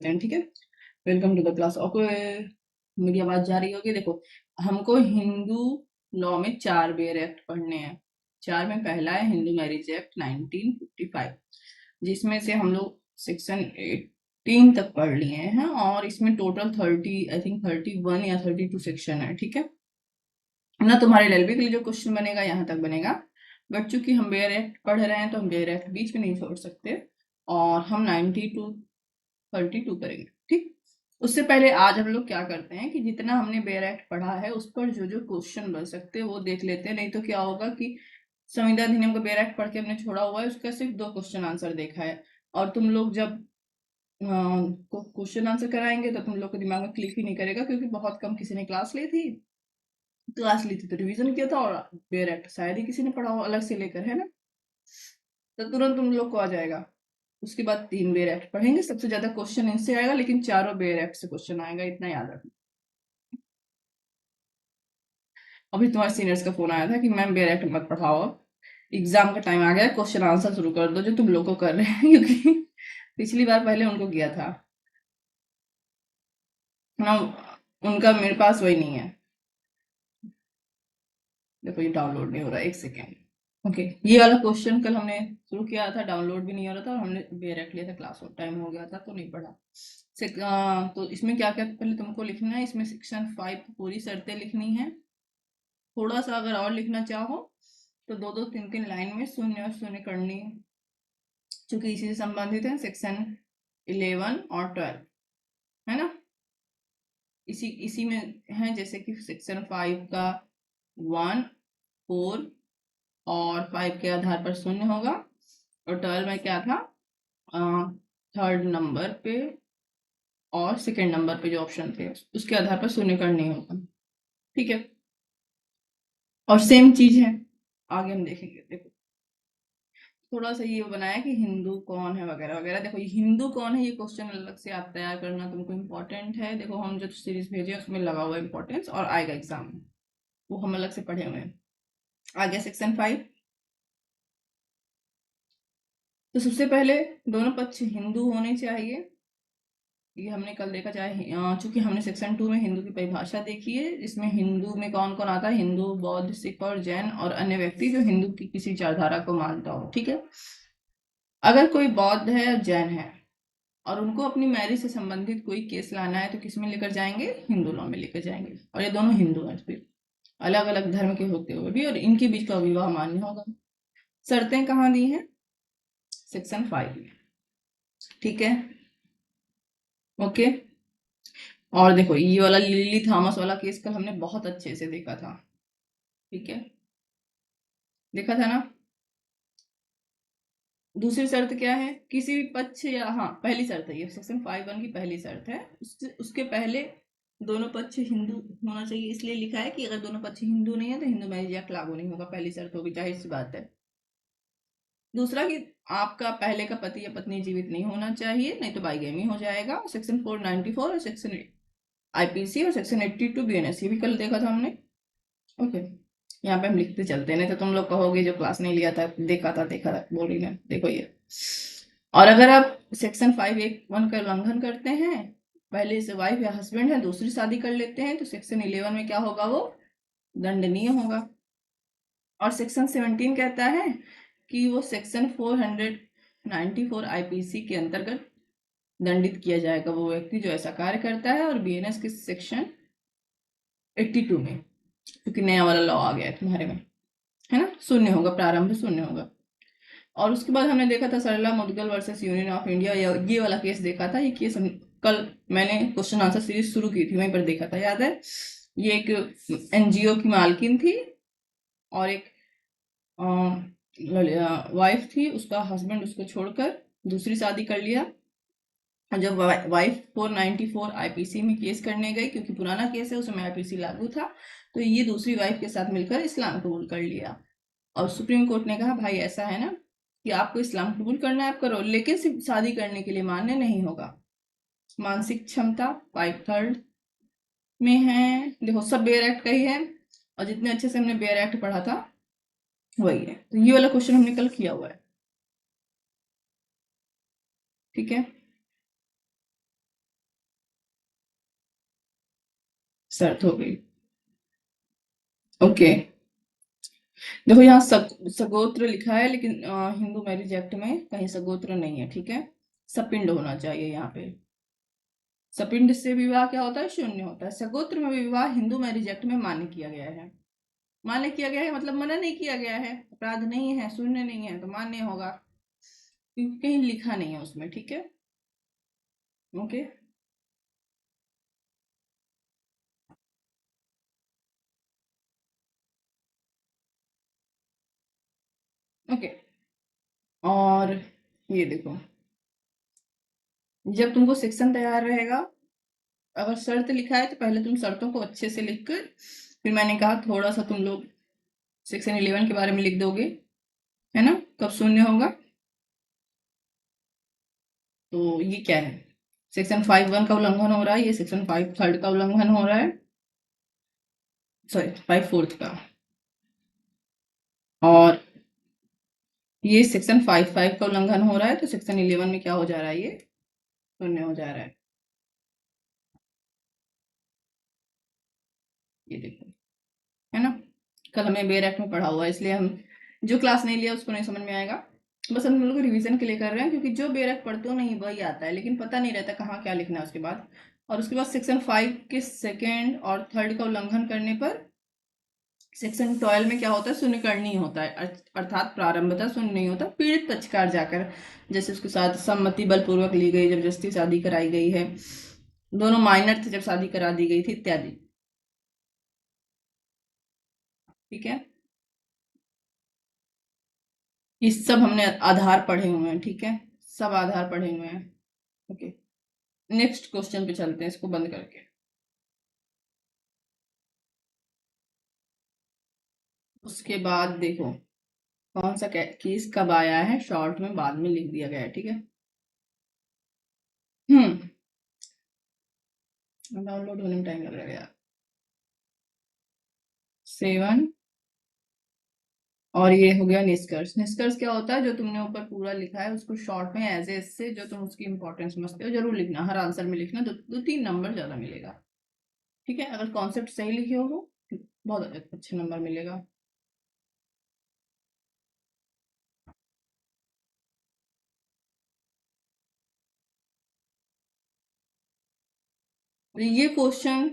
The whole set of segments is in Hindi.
ठीक है। Welcome to the class. Okay, मेरी आवाज जा रही होगी। देखो, हमको हिंदू लॉ में 4 बेयर एक्ट पढ़ने हैं। 4 में पहला है हिंदू मैरिज एक्ट 1955, जिसमें से हम लोग सेक्शन 18 तक पढ़ लिए हैं और इसमें टोटल 30, आई थिंक 31 या 32 सेक्शन है। ठीक है ना। तुम्हारे एलएलबी के लिए जो क्वेश्चन बनेगा यहाँ तक बनेगा, बट चूंकि हम बेयर एक्ट पढ़ रहे हैं तो हम बेयर एक्ट बीच में नहीं छोड़ सकते और हम 92 करेंगे। ठीक। उससे पहले आज हम लोग क्या करते हैं कि जितना हमने बेयर एक्ट पढ़ा है उस पर जो जो क्वेश्चन बन सकते हैं वो देख लेते हैं। नहीं तो क्या होगा कि संविधान अधिनियम का बेयर एक्ट पढ़ के हमने छोड़ा हुआ है, उसका सिर्फ 2 क्वेश्चन आंसर देखा है और तुम लोग जब क्वेश्चन आंसर कराएंगे तो तुम लोग के दिमाग में क्लिक ही नहीं करेगा, क्योंकि बहुत कम किसी ने क्लास ली थी तो रिवीजन किया था और बेयर एक्ट शायद ही किसी ने पढ़ा हो अलग से लेकर, है ना। तो तुरंत तुम लोग को आ जाएगा। उसके बाद 3 बेयर एक्ट पढ़ेंगे, सबसे ज्यादा क्वेश्चन इनसे आएगा, लेकिन चारों बेयर एक्ट से क्वेश्चन आएगा, इतना याद रखना। अभी तुम्हारे सीनियर्स का फोन आया था कि मैम बेयर एक्ट मत पढ़ाओ, एग्जाम का टाइम आ गया, क्वेश्चन आंसर शुरू कर दो जो तुम लोग को कर रहे हैं क्योंकि पिछली बार पहले उनको किया था ना, उनका मेरे पास वही नहीं है। देखो ये डाउनलोड नहीं हो रहा, एक सेकेंड। ओके, ये वाला क्वेश्चन कल हमने शुरू किया था, डाउनलोड भी नहीं हो रहा था और हमने बेयर एक्ट लिया था, क्लास में टाइम हो गया था तो नहीं पढ़ा। तो इसमें क्या क्या पहले तुमको लिखना है, इसमें सेक्शन 5 पूरी शर्तें लिखनी है। थोड़ा सा अगर और लिखना चाहो तो 2-2 3-3 लाइन में शून्य और शून्य करनी है, क्योंकि इसी से संबंधित है सेक्शन 11 और 12, है ना। इसी इसी में है, जैसे कि सेक्शन 5 का 1, 4 और 5 के आधार पर शून्य होगा, और 12 में क्या था, थर्ड नंबर पे और सेकेंड नंबर पे जो ऑप्शन थे उसके आधार पर शून्य करनी होगा। ठीक है, और सेम चीज है आगे हम देखेंगे। देखो, थोड़ा सा ये बनाया कि हिंदू कौन है वगैरह वगैरह। देखो, ये हिंदू कौन है ये क्वेश्चन अलग से आप तैयार करना, तुमको इम्पोर्टेंट है। देखो, हम जो सीरीज भेजे उसमें लगा हुआ इम्पोर्टेंस और आएगा एग्जाम में, वो हम अलग से पढ़े हुए हैं। आगे सेक्शन 5। तो सबसे पहले दोनों पक्ष हिंदू होने चाहिए, ये हमने कल देखा। चाहे चूंकि हमने सेक्शन 2 में हिंदू की परिभाषा देखी है, जिसमें हिंदू में कौन कौन आता है, हिंदू, बौद्ध, सिख और जैन और अन्य व्यक्ति जो हिंदू की किसी विचारधारा को मानता हो। ठीक है। अगर कोई बौद्ध है या जैन है और उनको अपनी मैरिज से संबंधित कोई केस लाना है तो किस में लेकर जाएंगे, हिंदू लॉ में लेकर जाएंगे। और ये दोनों हिंदू हैं फिर, अलग अलग धर्म के होते हुए भी, और इनके बीच का विवाह मान्य होगा। शर्तें कहाँ दी हैं, सेक्शन 5 में। ठीक है। ओके। और देखो, ये वाला लिली थॉमस वाला केस कल हमने बहुत अच्छे से देखा था। ठीक है, देखा था ना। दूसरी शर्त क्या है, किसी भी पक्ष या, हाँ पहली शर्त है, ये सेक्शन 5(1) की पहली शर्त है। उसके पहले दोनों पक्ष हिंदू होना चाहिए, इसलिए लिखा है कि अगर दोनों पक्ष हिंदू नहीं है तो हिंदू मैरिज एक्ट लागू नहीं होगा, पहली शर्त होगी, जाहिर सी बात है। दूसरा कि आपका पहले का पति या पत्नी जीवित नहीं होना चाहिए, नहीं तो बाइगेमी हो जाएगा। सेक्शन 494 और सेक्शन आईपीसी और सेक्शन 82 बीएनएस, ये भी कल देखा था हमने। ओके, यहाँ पे हम लिखते चलते हैं, नहीं तो तुम लोग कहोगे जो क्लास नहीं लिया था, देखा था बोल रही है। देखो ये, और अगर आप सेक्शन 5(1) का उल्लंघन करते हैं, पहले से वाइफ या हस्बैंड है दूसरी शादी कर लेते हैं, तो सेक्शन 11 में क्या होगा, वो दंडनीय होगा। और सेक्शन 17 कहता है कि वो सेक्शन 494 आईपीसी के अंतर्गत दंडित किया जाएगा वो व्यक्ति जो ऐसा कार्य करता है, और बीएनएस के सेक्शन 82 में, क्योंकि नया वाला लॉ आ गया है तुम्हारे में, है ना, शून्य होगा, प्रारंभ शून्य होगा। और उसके बाद हमने देखा था Sarla Mudgal versus union of India, ये वाला केस देखा था। ये केस कल मैंने क्वेश्चन आंसर सीरीज शुरू की थी, वहीं पर देखा था, याद है। ये एक एनजीओ की मालकिन थी और एक वाइफ थी, उसका हस्बैंड उसको छोड़कर दूसरी शादी कर लिया। और जब वाइफ 494 आईपीसी में केस करने गई, क्योंकि पुराना केस है उसमें आईपीसी लागू था, तो ये दूसरी वाइफ के साथ मिलकर इस्लाम कबूल कर लिया। और सुप्रीम कोर्ट ने कहा भाई ऐसा है ना कि आपको इस्लाम कबूल करना है आप करो, लेकिन सिर्फ शादी करने के लिए मान्य नहीं होगा। मानसिक क्षमता 5/3 में है। देखो, सब बेयर एक्ट का ही है, और जितने अच्छे से हमने बेयर एक्ट पढ़ा था वही है। तो ये वाला क्वेश्चन हमने कल किया हुआ है। ठीक है। शर्त हो गई। ओके, देखो यहाँ सगोत्र लिखा है, लेकिन हिंदू मैरिज एक्ट में कहीं सगोत्र नहीं है, ठीक है। सपिंड होना चाहिए यहाँ पे। सपिंड से विवाह क्या होता है? शून्य होता है। सगोत्र में विवाह हिंदू मैरिज एक्ट में मान्य किया गया है। मान्य किया गया है मतलब मना नहीं किया गया है, अपराध नहीं है, शून्य नहीं है, तो मान्य होगा, क्योंकि कहीं लिखा नहीं है उसमें, ठीक है। ओके। ओके, और ये देखो, जब तुमको सेक्शन तैयार रहेगा, अगर शर्त लिखा है तो पहले तुम शर्तों को अच्छे से लिख कर, फिर मैंने कहा थोड़ा सा तुम लोग सेक्शन 11 के बारे में लिख दोगे, है ना, कब शून्य होगा। तो ये क्या है? सेक्शन 5(1) का उल्लंघन हो रहा है, ये सेक्शन 5(3) का उल्लंघन हो रहा है, सॉरी 5(4) का, और ये सेक्शन 5(5) का उल्लंघन हो रहा है, तो सेक्शन 11 में क्या हो जा रहा है? ये शून्य हो जा रहा है। ये देखो, है ना, कल हमने बेयर एक्ट में पढ़ा हुआ है, इसलिए हम जो क्लास नहीं लिया उसको नहीं समझ में आएगा। बस हम लोग रिवीजन के लिए कर रहे हैं, क्योंकि जो बेयर एक्ट पढ़ते हो नहीं वही आता है, लेकिन पता नहीं रहता कहाँ क्या लिखना है उसके बाद। और उसके बाद सेक्शन 5 के सेकेंड और थर्ड का उल्लंघन करने पर सेक्शन 12 में क्या होता है? शून्यकरणीय होता है, अर्थात प्रारंभतः शून्य नहीं होता, पीड़ित पक्षकार जाकर, जैसे उसके साथ सम्मति बलपूर्वक ली गई, जबरदस्ती शादी कराई गई है, दोनों माइनर थे जब शादी करा दी गई थी, इत्यादि। ठीक है, ये सब हमने आधार पढ़े हुए हैं, ठीक है, सब आधार पढ़े हुए हैं। ओके, नेक्स्ट क्वेश्चन पे चलते हैं, इसको बंद करके। उसके बाद देखो, कौन सा केस कब आया है, शॉर्ट में बाद में लिख दिया गया है, ठीक है। डाउनलोड होने में टाइम लग रहा है। 7, और ये हो गया निष्कर्ष। निष्कर्ष क्या होता है? जो तुमने ऊपर पूरा लिखा है उसको शॉर्ट में एज ए से, जो तुम उसकी इंपॉर्टेंस समझते हो जरूर लिखना, हर आंसर में लिखना, 2-3 नंबर ज्यादा मिलेगा, ठीक है। अगर कॉन्सेप्ट सही लिखे हो बहुत अच्छे नंबर मिलेगा। ये क्वेश्चन,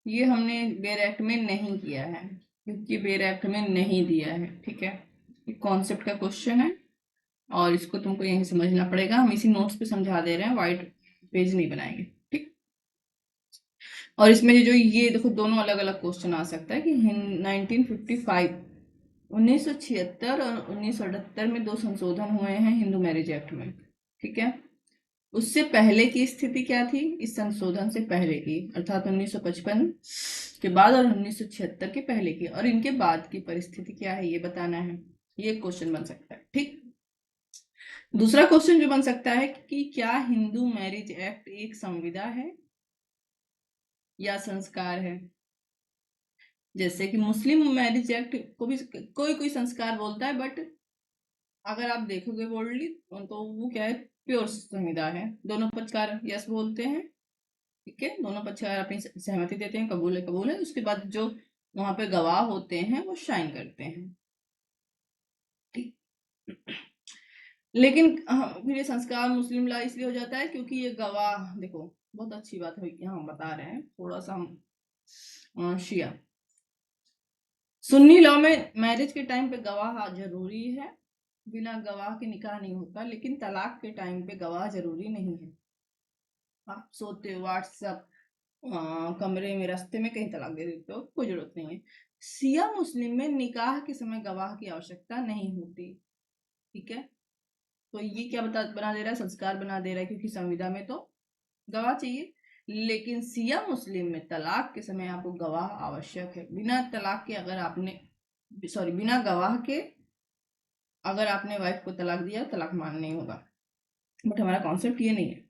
ये हमने बेर एक्ट में नहीं किया है, क्योंकि बेर एक्ट में नहीं दिया है, ठीक है। ये कॉन्सेप्ट का क्वेश्चन है, और इसको तुमको यहीं समझना पड़ेगा, हम इसी नोट्स पे समझा दे रहे हैं, वाइट पेज नहीं बनाएंगे, ठीक। और इसमें जो ये देखो, दोनों अलग अलग क्वेश्चन आ सकता है कि 1955, 1976 और 1978 में 2 संशोधन हुए हैं हिंदू मैरिज एक्ट में, ठीक है। उससे पहले की स्थिति क्या थी? इस संशोधन से पहले की, अर्थात 1955 के बाद और 1976 के पहले की, और इनके बाद की परिस्थिति क्या है ये बताना है। ये क्वेश्चन बन सकता है, ठीक। दूसरा क्वेश्चन जो बन सकता है कि क्या हिंदू मैरिज एक्ट एक संविदा है या संस्कार है? जैसे कि मुस्लिम मैरिज एक्ट को भी कोई कोई संस्कार बोलता है, बट अगर आप देखोगे वर्ल्डली तो वो क्या है? प्योर संविदा है। दोनों पक्षकार यस बोलते हैं, ठीक है, दोनों पक्षकार अपनी सहमति देते हैं, कबूल है, उसके बाद जो वहां पे गवाह होते हैं वो साइन करते हैं, ठीक। लेकिन फिर ये संस्कार मुस्लिम लॉ इसलिए हो जाता है क्योंकि ये गवाह, देखो बहुत अच्छी बात है, यहाँ हम बता रहे हैं थोड़ा सा हम शिया सुन्नी लॉ में मैरिज के टाइम पे गवाह जरूरी है, बिना गवाह के निकाह नहीं होता, लेकिन तलाक के टाइम पे गवाह जरूरी नहीं है। आप सोते हो व्हाट्सएप कमरे में रास्ते में कहीं तलाक दे देते हो, कोई जरूरत नहीं है। सिया मुस्लिम में निकाह के समय गवाह की आवश्यकता नहीं होती, ठीक है। तो ये क्या बना दे रहा है? संस्कार बना दे रहा है, क्योंकि संविदा में तो गवाह चाहिए, लेकिन सिया मुस्लिम में तलाक के समय आपको गवाह आवश्यक है। बिना तलाक के अगर आपने, सॉरी, बिना गवाह के अगर आपने वाइफ को तलाक दिया, तलाक मान नहीं होगा। बट हमारा कॉन्सेप्ट ये नहीं है,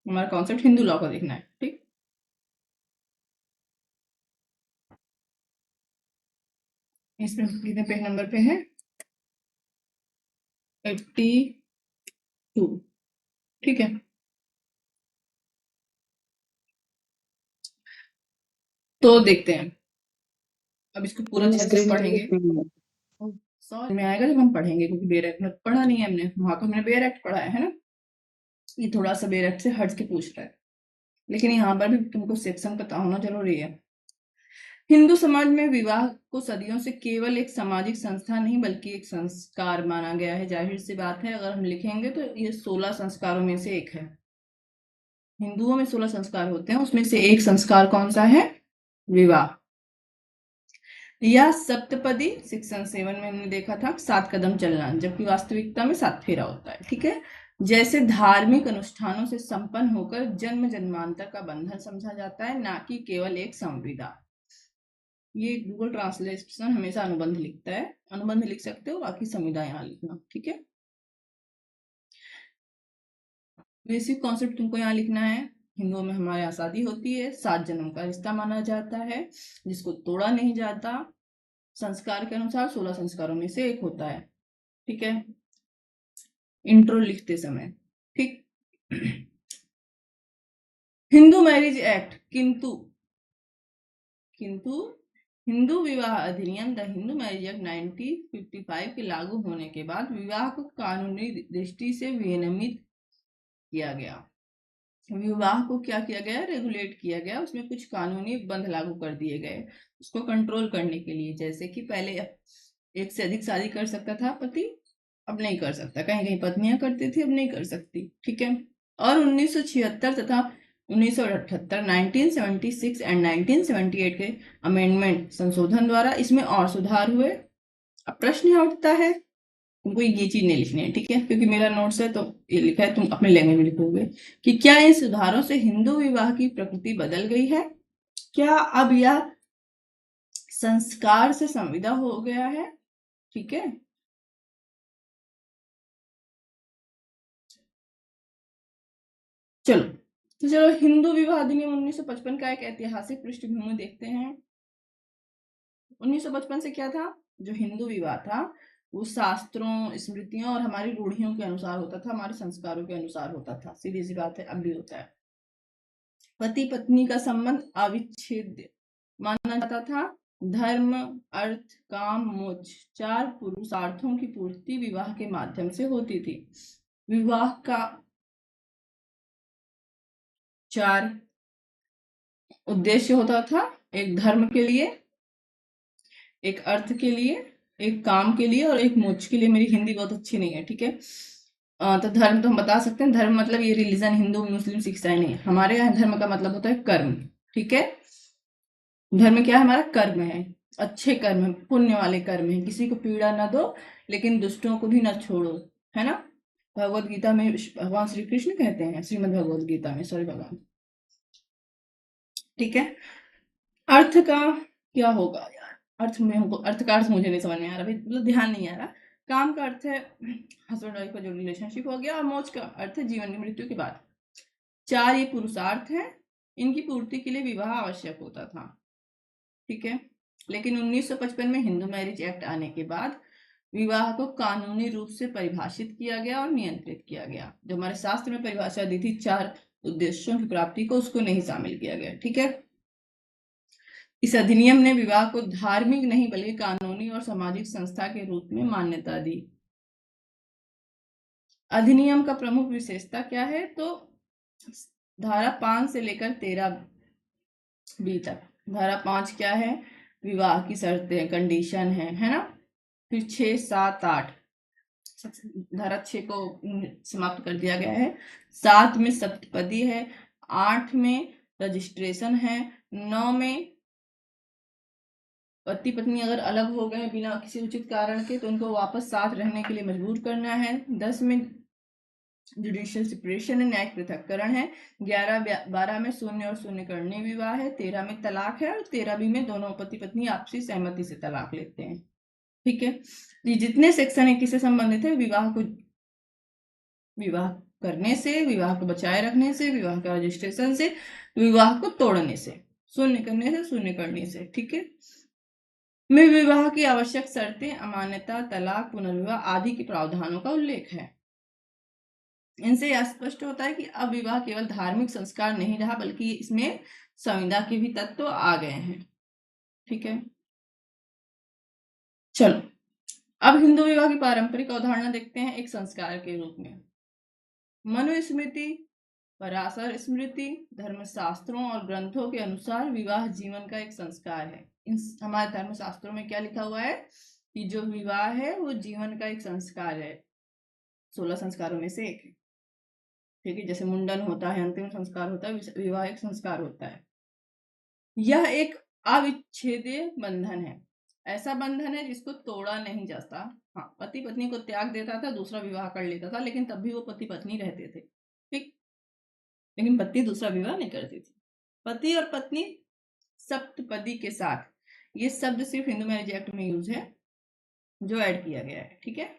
हमारा कॉन्सेप्ट हिंदू लॉ का देखना है, ठीक। इसमें कितने पेज नंबर पे है? 82, ठीक है। तो देखते हैं, अब इसको पूरा अच्छे से पढ़ेंगे, समझ में आएगा जब हम पढ़ेंगे, क्योंकि बेयर एक्ट में पढ़ा नहीं है हमने, वहां तो हमने बेयर एक्ट पढ़ा है ना। ये थोड़ा सा बेयर एक्ट से हट के पूछ रहा है, लेकिन यहाँ पर भी तुमको सेक्शन पता होना जरूरी है। हिंदू समाज में विवाह को सदियों से केवल एक सामाजिक संस्था नहीं बल्कि एक संस्कार माना गया है। जाहिर सी बात है, अगर हम लिखेंगे तो ये 16 संस्कारों में से एक है। हिंदुओं में 16 संस्कार होते हैं, उसमें से एक संस्कार कौन सा है? विवाह। या सप्तपदी सेक्शन 7 में हमने देखा था 7 कदम चलना, जबकि वास्तविकता में 7 फेरा होता है। ठीक है, जैसे धार्मिक अनुष्ठानों से संपन्न होकर जन्म जन्मांतर का बंधन समझा जाता है, ना कि केवल एक संविदा। ये गूगल ट्रांसलेशन हमेशा अनुबंध लिखता है, अनुबंध लिख सकते हो, बाकी संविदा यहाँ लिखना। ठीक है, बेसिक कॉन्सेप्ट तुमको यहाँ लिखना है। हिंदुओं में हमारे यहाँ शादी होती है, 7 जन्म का रिश्ता माना जाता है, जिसको तोड़ा नहीं जाता। संस्कार के अनुसार 16 संस्कारों में से एक होता है। ठीक है, इंट्रो लिखते समय। ठीक, हिंदू मैरिज एक्ट किंतु हिंदू विवाह अधिनियम द हिंदू मैरिज एक्ट 1955 के लागू होने के बाद विवाह को कानूनी दृष्टि से विनियमित किया गया। विवाह को क्या किया गया? रेगुलेट किया गया, उसमें कुछ कानूनी बंध लागू कर दिए गए उसको कंट्रोल करने के लिए। जैसे कि पहले एक से अधिक शादी कर सकता था पति, अब नहीं कर सकता। कहीं कहीं पत्नियां करती थी, अब नहीं कर सकती। ठीक है, और 1976 तथा 1978 1976 एंड 1978 के अमेंडमेंट संशोधन द्वारा इसमें और सुधार हुए। अब प्रश्न यह उठता है, तुमको ये चीज नहीं लिखनी है, ठीक है, क्योंकि मेरा नोट्स है तो ये लिखा है, तुम अपने लैंग्वेज में लिखोगे कि क्या इन सुधारों से हिंदू विवाह की प्रकृति बदल गई है? क्या अब यह संस्कार से संविदा हो गया है? ठीक है, चलो तो चलो हिंदू विवाह अधिनियम 1955 का एक ऐतिहासिक पृष्ठभूमि देखते हैं। 1955 से क्या था? जो हिंदू विवाह था वो शास्त्रों, स्मृतियों और हमारी रूढ़ियों के अनुसार होता था, हमारे संस्कारों के अनुसार होता था। सीधी सी बात है, अब भी होता है। पति पत्नी का संबंध अविच्छेद्य माना जाता था। धर्म, अर्थ, काम, मोक्ष 4 पुरुषार्थों की पूर्ति विवाह के माध्यम से होती थी। विवाह का 4 उद्देश्य होता था, एक धर्म के लिए, एक अर्थ के लिए, एक काम के लिए और एक मोक्ष के लिए। मेरी हिंदी बहुत अच्छी नहीं है, ठीक है। तो धर्म तो हम बता सकते हैं, धर्म मतलब ये रिलीजन हिंदू मुस्लिम सिख ईसाई नहीं, हमारे यहाँ धर्म का मतलब होता है कर्म। ठीक है, धर्म क्या है? हमारा कर्म है, अच्छे कर्म है, पुण्य वाले कर्म है। किसी को पीड़ा ना दो लेकिन दुष्टों को भी ना छोड़ो, है ना। भगवत गीता में भगवान श्री कृष्ण कहते हैं, श्रीमद् भगवत गीता में, सॉरी भगवान। ठीक है, अर्थ का क्या होगा यार? अर्थ में हमको, अर्थ का अर्थ मुझे नहीं समझ में आ रहा भाई, मतलब ध्यान नहीं आ रहा। काम का अर्थ है हस्बैंड वाइफ का जो रिलेशनशिप हो गया, और मोक्ष का अर्थ है जीवन की मृत्यु के बाद। 4 ये पुरुषार्थ है, इनकी पूर्ति के लिए विवाह आवश्यक होता था। ठीक है, लेकिन 1955 में हिंदू मैरिज एक्ट आने के बाद विवाह को कानूनी रूप से परिभाषित किया गया और नियंत्रित किया गया। जो हमारे शास्त्र में परिभाषा दी थी 4 उद्देश्यों की प्राप्ति को, उसको नहीं शामिल किया गया। ठीक है, इस अधिनियम ने विवाह को धार्मिक नहीं बल्कि कानूनी और सामाजिक संस्था के रूप में मान्यता दी। अधिनियम का प्रमुख विशेषता क्या है? तो धारा 5 से लेकर 13B तक। धारा 5 क्या है? विवाह की शर्तें, कंडीशन है ना। फिर 6, 7, 8, धारा 6 को समाप्त कर दिया गया है। 7 में सप्तपदी है, 8 में रजिस्ट्रेशन है, 9 में पति पत्नी अगर अलग हो गए बिना किसी उचित कारण के तो उनको वापस साथ रहने के लिए मजबूर करना है। 10 में जुडिशियल सेपरेशन है, न्यायिक पृथक्करण है। 11-12 में शून्य और शून्य करनी विवाह है। 13 में तलाक है, और 13B में दोनों पति पत्नी आपसी सहमति से तलाक लेते हैं। ठीक है, ये जितने सेक्शन है किससे संबंधित है? विवाह करने से, विवाह को बचाए रखने से, विवाह का रजिस्ट्रेशन से, विवाह को तोड़ने से, शून्य करने से, शून्य करने से। ठीक है, में विवाह की आवश्यक शर्तें, अमान्यता, तलाक, पुनर्विवाह आदि के प्रावधानों का उल्लेख है। इनसे यह स्पष्ट होता है कि अब विवाह केवल धार्मिक संस्कार नहीं रहा, बल्कि इसमें संविदा के भी तत्व आ गए हैं। ठीक है, चलो अब हिंदू विवाह की पारंपरिक अवधारणा देखते हैं एक संस्कार के रूप में। मनुस्मृति, पराशर स्मृति, धर्मशास्त्रों और ग्रंथों के अनुसार विवाह जीवन का एक संस्कार है। इन हमारे धर्मशास्त्रों में क्या लिखा हुआ है कि जो विवाह है वो जीवन का एक संस्कार है, 16 संस्कारों में से एक है। ठीक है, जैसे मुंडन होता है, अंतिम संस्कार होता है, विवाह एक संस्कार होता है। यह एक अविच्छेद्य बंधन है, ऐसा बंधन है जिसको तोड़ा नहीं जाता। हाँ, पति पत्नी को त्याग देता था, दूसरा विवाह कर लेता था, लेकिन तब भी वो पति पत्नी रहते थे। ठीक, लेकिन पत्नी दूसरा विवाह नहीं करती थी। पति और पत्नी सप्तपदी के साथ, ये शब्द सिर्फ हिंदू मैरिज एक्ट में यूज है, जो ऐड किया गया है। ठीक है,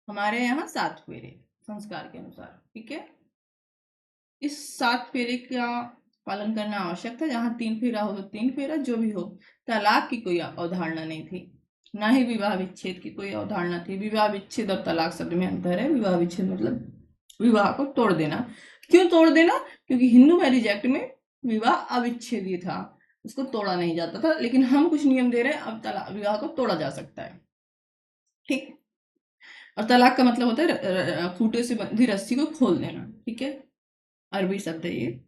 हमारे यहाँ 7 फेरे संस्कार के अनुसार। ठीक है, इस 7 फेरे का पालन करना आवश्यक था। जहां 3 फेरा हो तो 3 फेरा, जो भी हो। तलाक की कोई अवधारणा नहीं थी, ना ही विवाह विच्छेद की कोई अवधारणा थी। विवाह विच्छेद और तलाक शब्द में अंतर है। विवाह विच्छेद मतलब विवाह को तोड़ देना। क्यों तोड़ देना? क्योंकि हिंदू मैरिज एक्ट में विवाह अविच्छेदीय था, उसको तोड़ा नहीं जाता था। लेकिन हम कुछ नियम दे रहे हैं, अब तलाक विवाह को तोड़ा जा सकता है। ठीक, और तलाक का मतलब होता है खूंटे से बंधी रस्सी को खोल देना। ठीक है, अरबी शब्द है ये।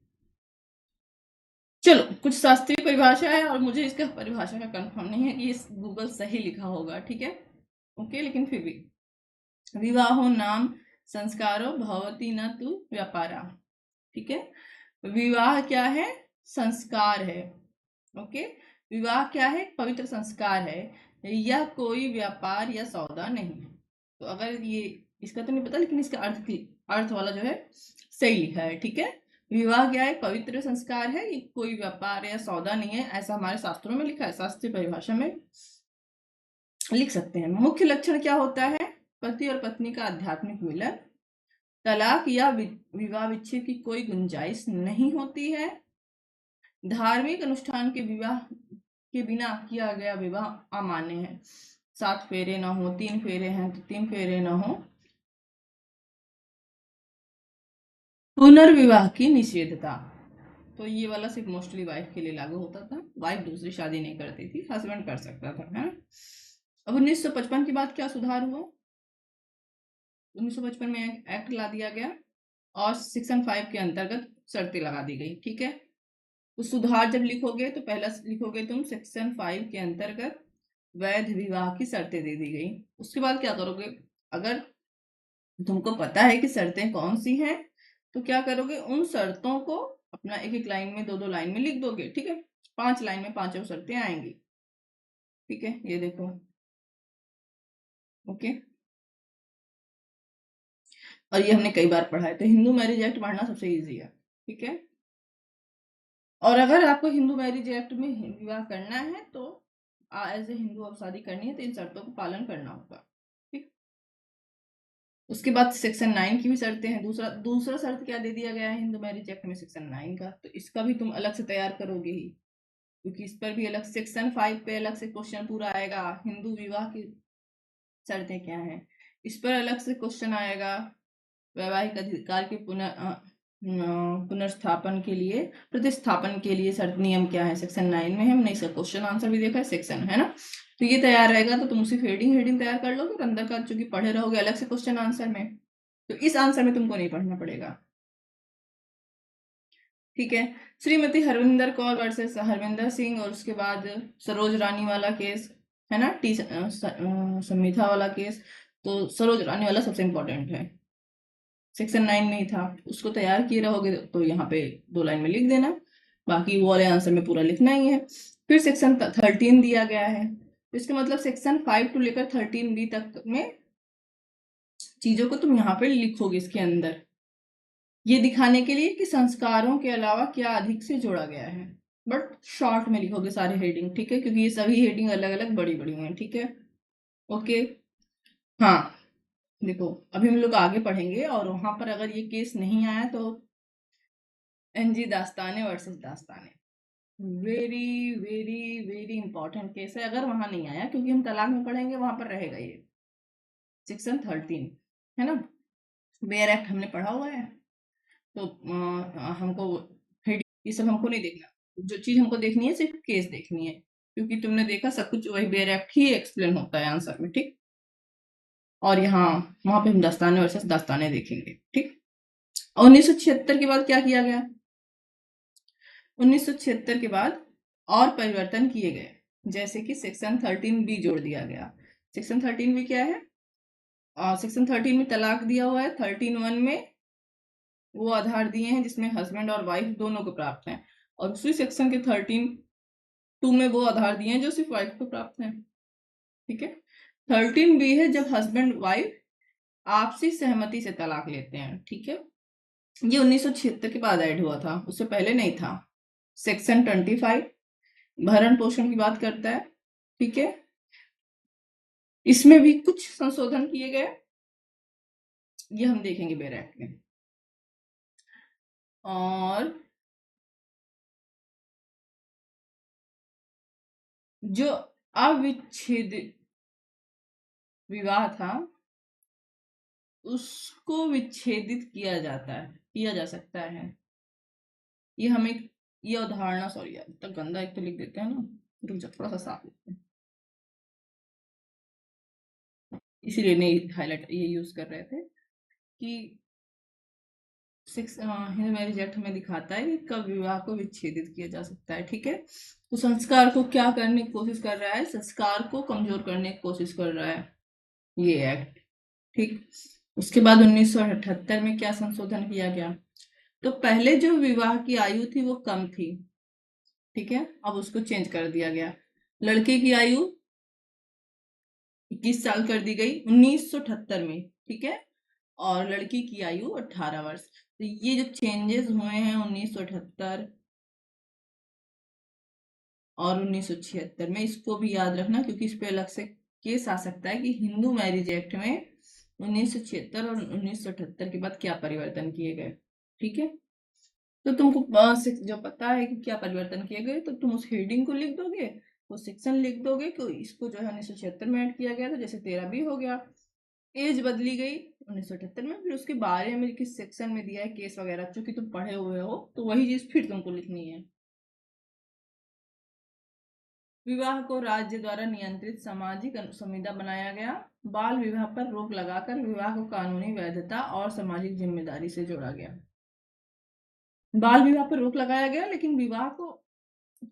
चलो कुछ शास्त्रीय परिभाषा है, और मुझे इसका परिभाषा का कंफर्म नहीं है कि ये गूगल सही लिखा होगा। ठीक है, ओके, लेकिन फिर भी विवाहो नाम संस्कारो भवति न तु व्यापारा। ठीक है, विवाह क्या है? संस्कार है। ओके, विवाह क्या है? पवित्र संस्कार है, यह कोई व्यापार या सौदा नहीं है। तो अगर ये, इसका तो नहीं पता, लेकिन इसका अर्थ वाला जो है सही लिखा है। ठीक है, विवाह क्या है? पवित्र संस्कार है, ये कोई व्यापार या सौदा नहीं है, ऐसा हमारे शास्त्रों में लिखा है। शास्त्रीय परिभाषा में लिख सकते हैं। मुख्य लक्षण क्या होता है? पति और पत्नी का आध्यात्मिक मिलन, तलाक या विवाह विच्छेद की कोई गुंजाइश नहीं होती है, धार्मिक अनुष्ठान के विवाह के बिना किया गया विवाह अमान्य है। 7 फेरे ना हो, 3 फेरे हैं तो 3 फेरे ना हो, पुनर्विवाह की निषेधता। तो ये वाला सिर्फ मोस्टली वाइफ के लिए लागू होता था। वाइफ दूसरी शादी नहीं करती थी, हस्बैंड कर सकता था, है ना। अब 1955 के बाद क्या सुधार हुआ? 1955 में एक एक्ट ला दिया गया और सेक्शन 5 के अंतर्गत शर्तें लगा दी गई। ठीक है, तो सुधार जब लिखोगे तो पहला लिखोगे तुम सेक्शन 5 के अंतर्गत वैध विवाह की शर्तें दे दी गई। उसके बाद क्या करोगे? अगर तुमको पता है कि शर्तें कौन सी हैं, तो क्या करोगे? उन शर्तों को अपना एक एक लाइन में, 2-2 लाइन में लिख दोगे। ठीक है, 5 लाइन में 5 शर्तें आएंगी। ठीक है, ये देखो। ओके, और ये हमने कई बार पढ़ा है, तो हिंदू मैरिज एक्ट पढ़ना सबसे इजी है। ठीक है, और अगर आपको हिंदू मैरिज एक्ट में विवाह करना है तो एज ए हिंदू अब शादी करनी है तो इन शर्तों को पालन करना होगा। ठीक, उसके बाद सेक्शन 9 की भी शर्तें हैं। दूसरा दूसरा शर्त क्या दे दिया गया है हिंदू मैरिज एक्ट में? सेक्शन 9 का, तो इसका भी तुम अलग से तैयार करोगे ही, क्योंकि इस पर भी अलग सेक्शन 5 पे अलग से क्वेश्चन पूरा आएगा। हिंदू विवाह की शर्तें क्या है, इस पर अलग से क्वेश्चन आएगा। वैवाहिक अधिकार के पुनर्स्थापन के लिए, प्रतिस्थापन के लिए शर्त नियम क्या है, सेक्शन 9 में है। हमने इसका क्वेश्चन आंसर भी देखा है, सेक्शन, है ना। तो ये तैयार रहेगा तो तुम उसी हेडिंग हेडिंग तैयार कर लोगे, और अंदर का चूंकि पढ़े रहोगे अलग से क्वेश्चन आंसर में, तो इस आंसर में तुमको नहीं पढ़ना पड़ेगा। ठीक है, श्रीमती हरविंदर कौर वर्सेस हरविंदर सिंह, और उसके बाद सरोज रानी वाला केस, है ना, संमिथा वाला केस। तो सरोज रानी वाला सबसे इंपॉर्टेंट है, सेक्शन 9 में ही था। उसको तैयार किए रहोगे तो यहाँ पे 2 लाइन में लिख देना, बाकी वो वाले आंसर में पूरा लिखना ही है। फिर सेक्शन 13 दिया गया है, तो इसका मतलब सेक्शन 5 टू लेकर 13B तक में चीजों को तुम यहाँ पे लिखोगे इसके अंदर, ये दिखाने के लिए कि संस्कारों के अलावा क्या अधिक से जोड़ा गया है। बट शॉर्ट में लिखोगे सारे हेडिंग। ठीक है, क्योंकि ये सभी हेडिंग अलग अलग बड़ी बड़ी हैं। ठीक है, ओके। हाँ, देखो अभी हम लोग आगे पढ़ेंगे, और वहां पर अगर ये केस नहीं आया तो N G Dastane versus Dastane, very very very important case है। अगर वहां नहीं आया, क्योंकि हम तलाक में पढ़ेंगे, वहां पर रहेगा ये सेक्शन 13, है ना। बेयर एक्ट हमने पढ़ा हुआ है, तो हमको ये सब हमको नहीं देखना। जो चीज हमको देखनी है सिर्फ केस देखनी है, क्योंकि तुमने देखा सब कुछ वही बेयर एक्ट ही एक्सप्लेन होता है आंसर में, ठीक। और यहाँ वहां पे हम दस्ताने वर्सेस दस्ताने देखेंगे, ठीक। 1976 के बाद क्या किया गया? 1976 के बाद और परिवर्तन किए गए, जैसे कि सेक्शन 13B जोड़ दिया गया। सेक्शन 13B क्या है? सेक्शन 13 में तलाक दिया हुआ है। 13(1) में वो आधार दिए हैं जिसमें हस्बैंड और वाइफ दोनों को प्राप्त हैं, और उसी सेक्शन के 13(2) में वो आधार दिए हैं जो सिर्फ वाइफ को प्राप्त हैं, ठीक है। 13B है जब हस्बैंड वाइफ आपसी सहमति से तलाक लेते हैं, ठीक है। ये 1976 के बाद ऐड हुआ था, उससे पहले नहीं था। सेक्शन 25 भरण पोषण की बात करता है, ठीक है। इसमें भी कुछ संशोधन किए गए, ये हम देखेंगे बेयर एक्ट में। और जो अविच्छेद विवाह था उसको विच्छेदित किया जाता है, किया जा सकता है। ये हमें ये अवधारणा, सॉरी यार तो गंदा एक तो लिख देते हैं ना, रुक जा थोड़ा सा साफ लिखते हैं, इसीलिए नहीं हाईलाइट ये यूज कर रहे थे कि हिंदू मैरिज एक्ट में दिखाता है कि कब विवाह को विच्छेदित किया जा सकता है, ठीक है। तो संस्कार को क्या करने की कोशिश कर रहा है? संस्कार को कमजोर करने की कोशिश कर रहा है ये एक्ट, ठीक। उसके बाद 1978 में क्या संशोधन किया गया? तो पहले जो विवाह की आयु थी वो कम थी, ठीक है, अब उसको चेंज कर दिया गया। लड़के की आयु 21 साल कर दी गई 1978 में, ठीक है, और लड़की की आयु 18 वर्ष। तो ये जो चेंजेस हुए हैं 1978 और 1976 में, इसको भी याद रखना, क्योंकि इस पे अलग से केस आ सकता है कि हिंदू मैरिज एक्ट में 1976 और 1978 के बाद क्या परिवर्तन किए गए, ठीक है। तो तुमको जो पता है कि क्या परिवर्तन किए गए, तो तुम उस हेडिंग को लिख दोगे, वो सेक्शन लिख दोगे कि इसको जो है 1976 में ऐड किया गया था, जैसे 13B हो गया। एज बदली गई 1978 में, फिर उसके बारे में किस सेक्शन में दिया है केस वगैरह, चूंकि तुम पढ़े हुए हो तो वही चीज फिर तुमको लिखनी है। विवाह को राज्य द्वारा नियंत्रित सामाजिक संविदा बनाया गया। बाल विवाह पर रोक लगाकर विवाह को कानूनी वैधता और सामाजिक जिम्मेदारी से जोड़ा गया। बाल विवाह पर रोक लगाया गया, लेकिन विवाह को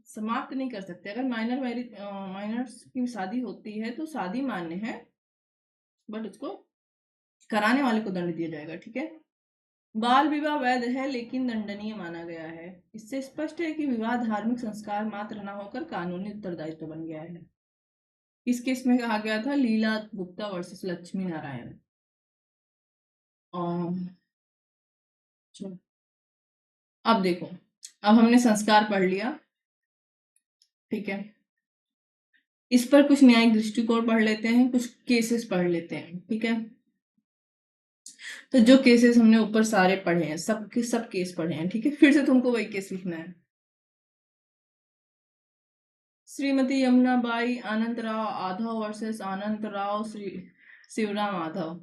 समाप्त नहीं कर सकते। अगर माइनर्स की शादी होती है तो शादी मान्य है, बट उसको कराने वाले को दंड दिया जाएगा, ठीक है। बाल विवाह वैध है लेकिन दंडनीय माना गया है। इससे स्पष्ट है कि विवाह धार्मिक संस्कार मात्र न होकर कानूनी उत्तरदायित्व बन गया है। इस केस में कहा गया था लीला गुप्ता वर्सेस लक्ष्मी नारायण। अब देखो, अब हमने संस्कार पढ़ लिया, ठीक है। इस पर कुछ न्यायिक दृष्टिकोण पढ़ लेते हैं, कुछ केसेस पढ़ लेते हैं, ठीक है। तो जो केसेस हमने ऊपर सारे पढ़े हैं, सब के सब केस पढ़े हैं, ठीक है। फिर से तुमको वही केस लिखना है। श्रीमती यमुनाबाई आनंदराव आधव वर्सेस आनंदराव शिवराम आधव।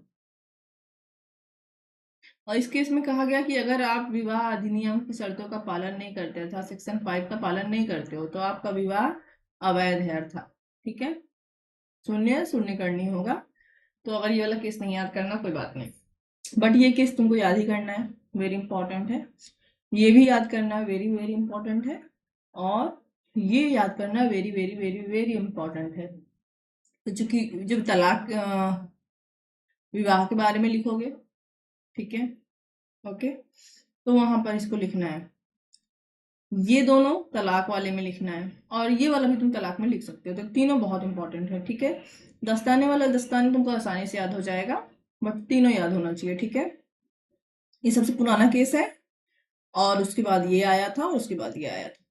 और इस केस में कहा गया कि अगर आप विवाह अधिनियम की शर्तों का पालन नहीं करते अर्थात सेक्शन 5 का पालन नहीं करते हो तो आपका विवाह अवैध है अर्थात, ठीक है। शून्य शून्य करनी होगा। तो अगर ये वाला केस नहीं याद करना कोई बात नहीं, बट ये केस तुमको याद ही करना है, वेरी इंपॉर्टेंट है। ये भी याद करना है, वेरी वेरी इंपॉर्टेंट है। और ये याद करना very very very very important है। तो चूंकि जब तलाक विवाह के बारे में लिखोगे, ठीक है, ओके, तो वहां पर इसको लिखना है, ये दोनों तलाक वाले में लिखना है, और ये वाला भी तुम तलाक में लिख सकते हो। तो तीनों बहुत इंपॉर्टेंट है, ठीक है। दस्ताने वाला दस्ताने तुमको आसानी से याद हो जाएगा, बट तीनों याद होना चाहिए, ठीक है। ये सबसे पुराना केस है, और उसके बाद ये आया था, और उसके बाद ये आया था।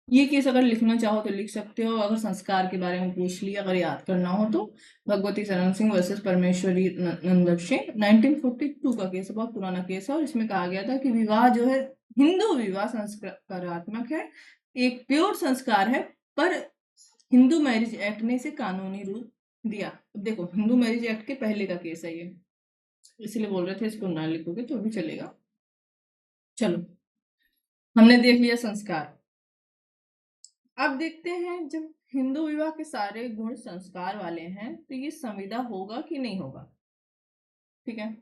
ये केस अगर लिखना चाहो तो लिख सकते हो, अगर संस्कार के बारे में पूछ लिया अगर याद करना हो तो। भगवती शरण सिंह वर्सेस परमेश्वरी नंदन सिंह, 1942 का केस है, बहुत पुराना केस है। और इसमें कहा गया था कि विवाह जो है, हिंदू विवाह संस्कारात्मक है, एक प्योर संस्कार है, पर हिंदू मैरिज एक्ट ने इसे कानूनी रूप दिया। अब देखो, हिंदू मैरिज एक्ट के पहले का केस है ये, इसलिए बोल रहे थे इसको ना लिखोगे तो भी चलेगा। चलो, हमने देख लिया संस्कार। अब देखते हैं, जब हिंदू विवाह के सारे गुण संस्कार वाले हैं तो ये संविदा होगा कि नहीं होगा। ठीक है,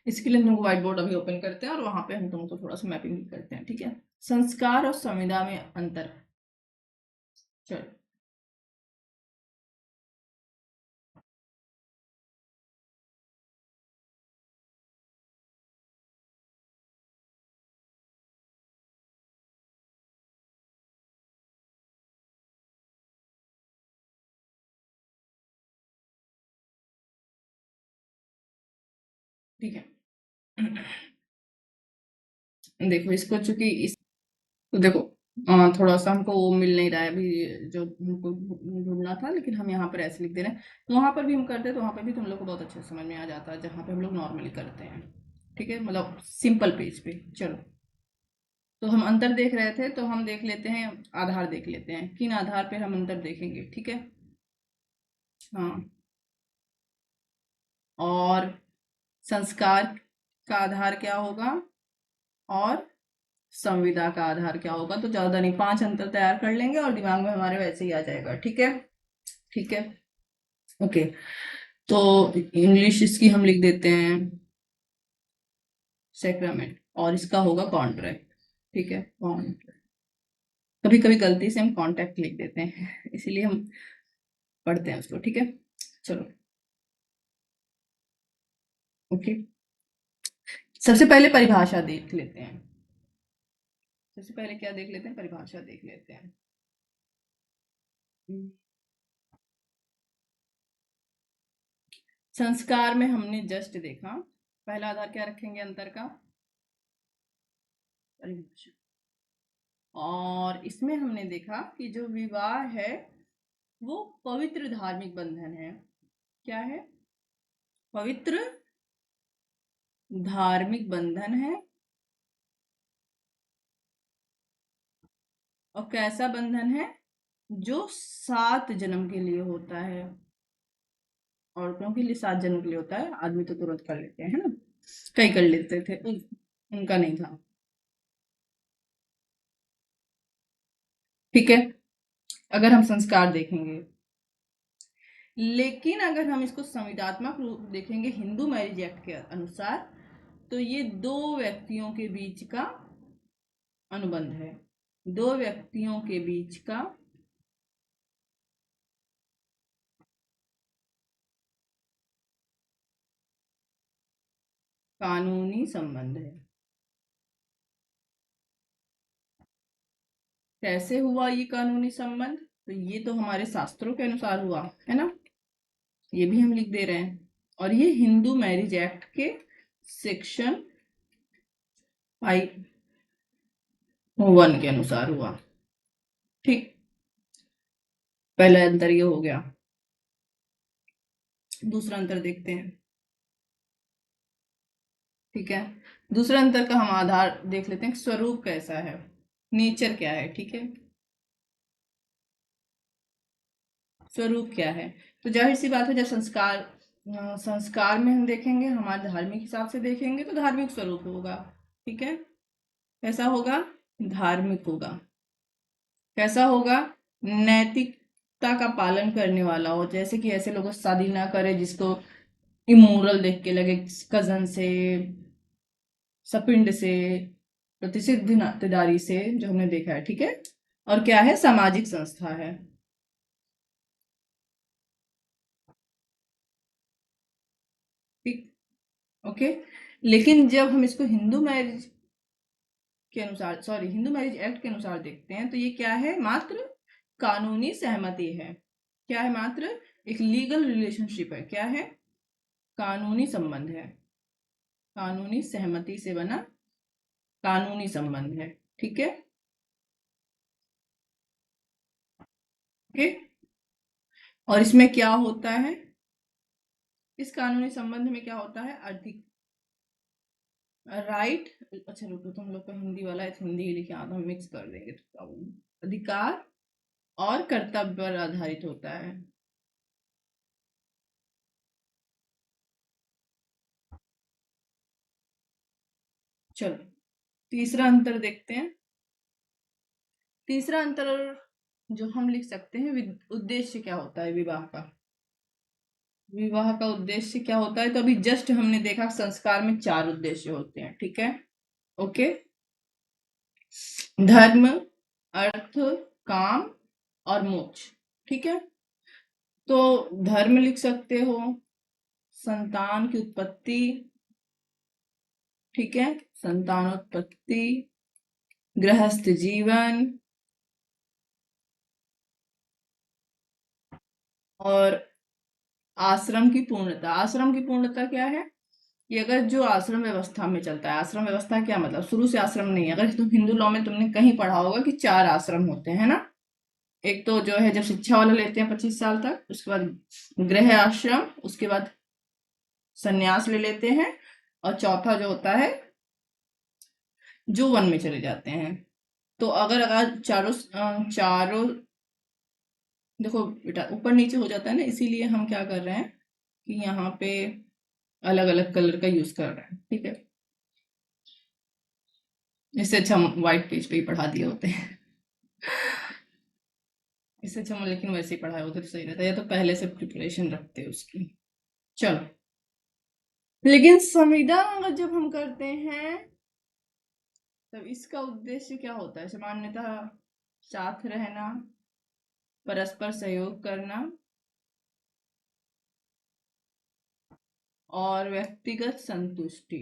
इसके लिए हम तुमको व्हाइट बोर्ड अभी ओपन करते हैं और वहां पे हम तुमको थोड़ा सा मैपिंग भी करते हैं। ठीक है, संस्कार और संविदा में अंतर। चलो, ठीक है। देखो, इसको चूंकि इस तो देखो, थोड़ा सा हमको वो मिल नहीं रहा है अभी जो हमको ढूंढना था, लेकिन हम यहाँ पर ऐसे लिख दे रहे हैं। तो वहां पर भी हम करते हैं तो वहां पर भी तुम लोग को बहुत अच्छे से समझ में आ जाता है, जहाँ पे हम लोग नॉर्मली करते हैं। ठीक है, मतलब सिंपल पेज पे। चलो, तो हम अंतर देख रहे थे, तो हम देख लेते हैं, आधार देख लेते हैं, किन आधार पर हम अंतर देखेंगे। ठीक है, हाँ। और संस्कार का आधार क्या होगा, और संविदा का आधार क्या होगा। तो ज्यादा नहीं, 5 अंतर तैयार कर लेंगे और दिमाग में हमारे वैसे ही आ जाएगा। ठीक है, ठीक है, ओके। तो इंग्लिश इसकी हम लिख देते हैं सेक्रामेंट, और इसका होगा कॉन्ट्रैक्ट। ठीक है, कॉन्ट्रैक्ट। कभी कभी गलती से हम कॉन्ट्रैक्ट लिख देते हैं, इसीलिए हम पढ़ते हैं उसको। ठीक है, चलो, ओके। सबसे पहले परिभाषा देख लेते हैं। सबसे पहले क्या देख लेते हैं, परिभाषा देख लेते हैं। संस्कार में हमने जस्ट देखा, पहला आधार क्या रखेंगे अंतर का, परिभाषा। और इसमें हमने देखा कि जो विवाह है वो पवित्र धार्मिक बंधन है। क्या है, पवित्र धार्मिक बंधन है। और कैसा बंधन है, जो 7 जन्म के लिए होता है। औरतों के लिए 7 जन्म के लिए होता है, आदमी तो तुरंत कर लेते हैं, है ना, कई कर लेते थे, उनका नहीं था। ठीक है, अगर हम संस्कार देखेंगे, लेकिन अगर हम इसको संविदात्मक रूप देखेंगे हिंदू मैरिज एक्ट के अनुसार, तो ये 2 व्यक्तियों के बीच का अनुबंध है। 2 व्यक्तियों के बीच का कानूनी संबंध है। कैसे हुआ ये कानूनी संबंध, तो ये तो हमारे शास्त्रों के अनुसार हुआ है ना, ये भी हम लिख दे रहे हैं। और ये हिंदू मैरिज एक्ट के सेक्शन 5(1) के अनुसार हुआ। ठीक, पहला अंतर ये हो गया। दूसरा अंतर देखते हैं। ठीक है, दूसरा अंतर का हम आधार देख लेते हैं, स्वरूप कैसा है, नेचर क्या है। ठीक है, स्वरूप क्या है, तो जाहिर सी बात है, जब संस्कार में हम देखेंगे, हमारे धार्मिक हिसाब से देखेंगे तो धार्मिक स्वरूप होगा। ठीक है, कैसा होगा, धार्मिक होगा। कैसा होगा, नैतिकता का पालन करने वाला हो, जैसे कि ऐसे लोगों से शादी ना करे जिसको इमोरल देख के लगे, कजन से, सपिंड से, प्रतिसिद्ध नातेदारी से, जो हमने देखा है। ठीक है, और क्या है, सामाजिक संस्था है। ठीक, ओके। लेकिन जब हम इसको हिंदू मैरिज के अनुसार, सॉरी, हिंदू मैरिज एक्ट के अनुसार देखते हैं, तो ये क्या है, मात्र कानूनी सहमति है। क्या है, मात्र एक लीगल रिलेशनशिप है। क्या है, कानूनी संबंध है, कानूनी सहमति से बना कानूनी संबंध है। ठीक है, ओके। और इसमें क्या होता है, इस कानूनी संबंध में क्या होता है, अधिक राइट। अच्छा रुको, तुम लोग का हिंदी वाला है तो हिंदी ही लिखे, तो हम मिक्स कर देंगे तो क्या होगा? अधिकार और कर्तव्य पर आधारित होता है। चलो तीसरा अंतर देखते हैं। तीसरा अंतर जो हम लिख सकते हैं, उद्देश्य क्या होता है विवाह का। विवाह का उद्देश्य क्या होता है, तो अभी जस्ट हमने देखा संस्कार में 4 उद्देश्य होते हैं, ठीक है। ओके, धर्म, अर्थ, काम और मोक्ष, ठीक है। तो धर्म लिख सकते हो, संतान की उत्पत्ति, ठीक है, संतानोत्पत्ति, गृहस्थ जीवन और आश्रम की पूर्णता। आश्रम की पूर्णता क्या है कि अगर जो आश्रम व्यवस्था में चलता है, आश्रम व्यवस्था क्या मतलब, शुरू से आश्रम नहीं है। अगर तुम हिंदू लॉ में तुमने कहीं पढ़ा होगा कि 4 आश्रम होते हैं ना। एक तो जो है जब शिक्षा वाला लेते हैं 25 साल तक, उसके बाद गृह आश्रम, उसके बाद संन्यास ले लेते हैं, और चौथा जो होता है जो वन में चले जाते हैं। तो अगर अगर चारों देखो बेटा ऊपर नीचे हो जाता है ना, इसीलिए हम क्या कर रहे हैं कि यहाँ पे अलग अलग कलर का यूज कर रहे हैं, ठीक है। इससे अच्छा हम व्हाइट पेज पे ही पढ़ा दिए होते हैं। इससे अच्छा हम लेकिन वैसे ही पढ़ाए होते तो सही रहता, या तो पहले से प्रिपरेशन रखते उसकी। चलो, लेकिन संविदा जब हम करते हैं तब इसका उद्देश्य क्या होता है, सामान्यतः साथ रहना, परस्पर सहयोग करना और व्यक्तिगत संतुष्टि।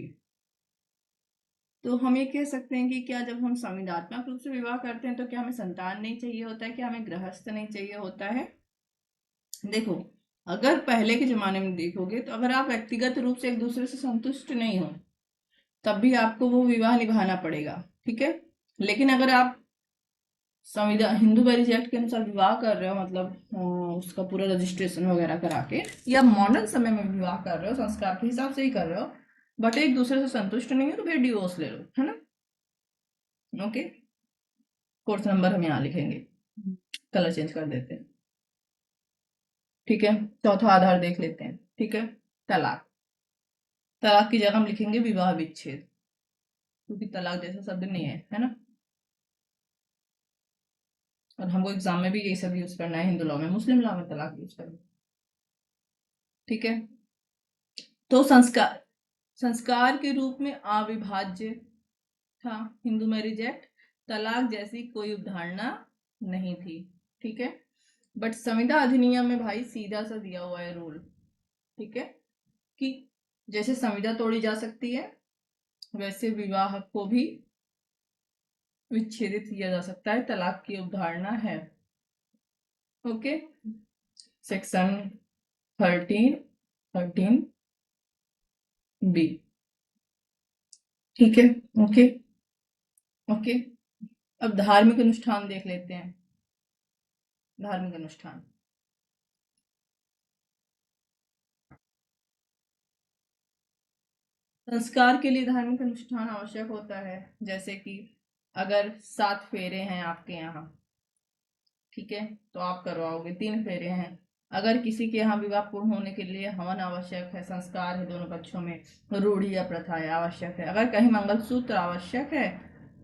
तो हम ये कह सकते हैं कि क्या जब हम संविदात्मक रूप से विवाह करते हैं तो क्या हमें संतान नहीं चाहिए होता है, क्या हमें गृहस्थ नहीं चाहिए होता है। देखो, अगर पहले के जमाने में देखोगे तो अगर आप व्यक्तिगत रूप से एक दूसरे से संतुष्ट नहीं हो तब भी आपको वो विवाह निभाना पड़ेगा, ठीक है। लेकिन अगर आप संविधान हिंदू मैरिज एक्ट के अनुसार विवाह कर रहे हो, मतलब उसका पूरा रजिस्ट्रेशन वगैरह करा के, या मॉडर्न समय में विवाह कर रहे हो संस्कार के हिसाब से ही कर रहे हो, बट एक दूसरे से संतुष्ट नहीं हो तो फिर डिवोर्स ले लो, है ना। ओके, कोर्स नंबर हम यहाँ लिखेंगे, कलर चेंज कर देते हैं, ठीक है। चौथा आधार देख लेते हैं, ठीक है, तलाक। तलाक की जगह हम लिखेंगे विवाह विच्छेद, क्योंकि तलाक जैसा शब्द नहीं है ना। और हमको एग्जाम में भी ये सब यूज करना है, हिंदू लॉ में, मुस्लिम लॉ में तलाक यूज करना, ठीक है। तो संस्कार, संस्कार के रूप में अविभाज्य था हिंदू मैरिज एक्ट, तलाक जैसी कोई अवधारणा नहीं थी, ठीक है। बट संविदा अधिनियम में भाई सीधा सा दिया हुआ है रूल, ठीक है, कि जैसे संविदा तोड़ी जा सकती है वैसे विवाह को भी विच्छेदित किया जा सकता है, तलाक की अवधारणा है। ओके, सेक्शन 13 बी, ठीक है। ओके, ओके, अब धार्मिक अनुष्ठान देख लेते हैं। धार्मिक अनुष्ठान, संस्कार के लिए धार्मिक अनुष्ठान आवश्यक होता है, जैसे कि अगर 7 फेरे हैं आपके यहाँ, ठीक है, तो आप करवाओगे, 3 फेरे हैं। अगर किसी के यहाँ विवाह पूर्ण होने के लिए हवन आवश्यक है, संस्कार है दोनों पक्षों में, रूढ़ी या प्रथा है आवश्यक है। अगर कहीं मंगलसूत्र आवश्यक है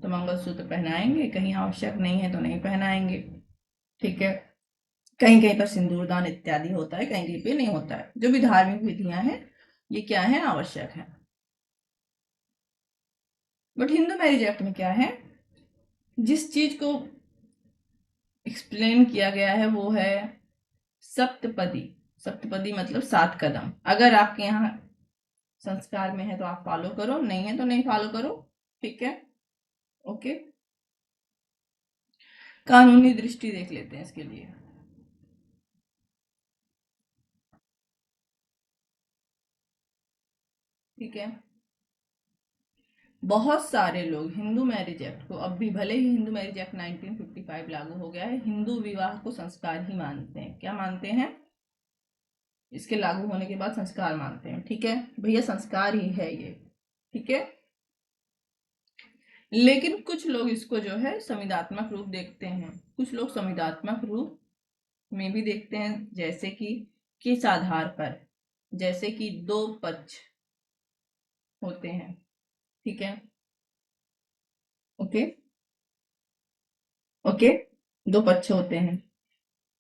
तो मंगलसूत्र पहनाएंगे, कहीं आवश्यक नहीं है तो नहीं पहनाएंगे, ठीक है। कहीं कहीं पर सिंदूरदान इत्यादि होता है, कहीं कहीं पे नहीं होता है। जो भी धार्मिक विधियां हैं ये क्या है, आवश्यक है। बट हिंदू मैरिज एक्ट में क्या है, जिस चीज को एक्सप्लेन किया गया है वो है सप्तपदी। सप्तपदी मतलब 7 कदम। अगर आपके यहाँ संस्कार में है तो आप फॉलो करो, नहीं है तो नहीं फॉलो करो, ठीक है। ओके, कानूनी दृष्टि देख लेते हैं इसके लिए, ठीक है। बहुत सारे लोग हिंदू मैरिज एक्ट को, अब भी भले ही हिंदू मैरिज एक्ट 1955 लागू हो गया है, हिंदू विवाह को संस्कार ही मानते हैं। क्या मानते हैं, इसके लागू होने के बाद संस्कार मानते हैं, ठीक है। भैया संस्कार ही है ये, ठीक है। लेकिन कुछ लोग इसको जो है संविदात्मक रूप देखते हैं, कुछ लोग संविदात्मक रूप में भी देखते हैं, जैसे कि किस आधार पर, जैसे कि दो पक्ष होते हैं, ठीक है, ओके ओके, दो पक्ष होते हैं,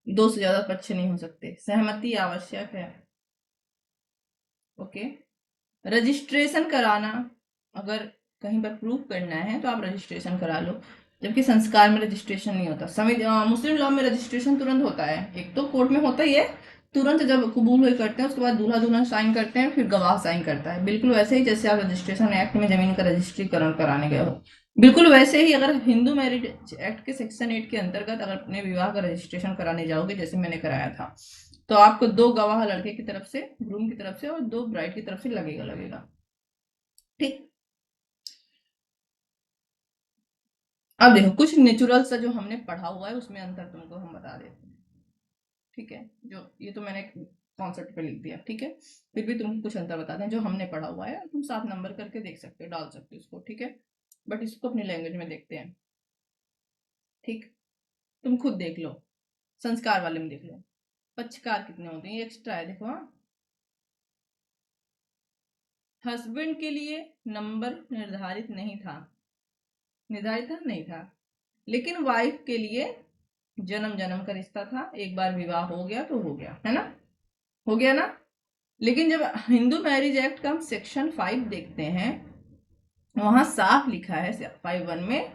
दो से ज्यादा पक्ष नहीं हो सकते, सहमति आवश्यक है, ओके। रजिस्ट्रेशन कराना, अगर कहीं पर प्रूफ करना है तो आप रजिस्ट्रेशन करा लो, जबकि संस्कार में रजिस्ट्रेशन नहीं होता। मुस्लिम लॉ में रजिस्ट्रेशन तुरंत होता है, एक तो कोर्ट में होता ही है, तुरंत जब कबूल हुए करते हैं उसके बाद दूल्हा दुल्हन साइन करते हैं, फिर गवाह साइन करता है, बिल्कुल वैसे ही जैसे आप रजिस्ट्रेशन एक्ट में जमीन का रजिस्ट्रीकरण कराने गए हो, बिल्कुल वैसे ही अगर हिंदू मैरिज एक्ट के सेक्शन 8 के अंतर्गत अगर अपने विवाह का रजिस्ट्रेशन कराने जाओगे, जैसे मैंने कराया था, तो आपको दो गवाह लड़के की तरफ से, ग्रूम की तरफ से, और दो ब्राइड की तरफ से लगेगा, ठीक। अब देखो कुछ नेचुरल सा जो हमने पढ़ा हुआ है उसमें अंतर तुमको हम बता देते हैं, ठीक है, जो ये तो मैंने कॉन्सेप्ट पे लिख दिया, ठीक है, फिर भी तुमको कुछ अंतर बताते हैं जो हमने पढ़ा हुआ है, तुम 7 नंबर करके देख सकते हो, डाल सकते हो इसको, ठीक है, बट इसको अपनी लैंग्वेज में देखते हैं, ठीक। तुम खुद देख लो, संस्कार वाले में देख लो, पक्षकार कितने होते हैं, ये एक्स्ट्रा है, देखो, हाँ, हस्बैंड के लिए नंबर निर्धारित नहीं था, निर्धारित था नहीं था, लेकिन वाइफ के लिए जन्म जन्म का रिश्ता था, एक बार विवाह हो गया तो हो गया, है ना, हो गया ना। लेकिन जब हिंदू मैरिज एक्ट का हम सेक्शन 5 देखते हैं, वहां साफ लिखा है 5(1) में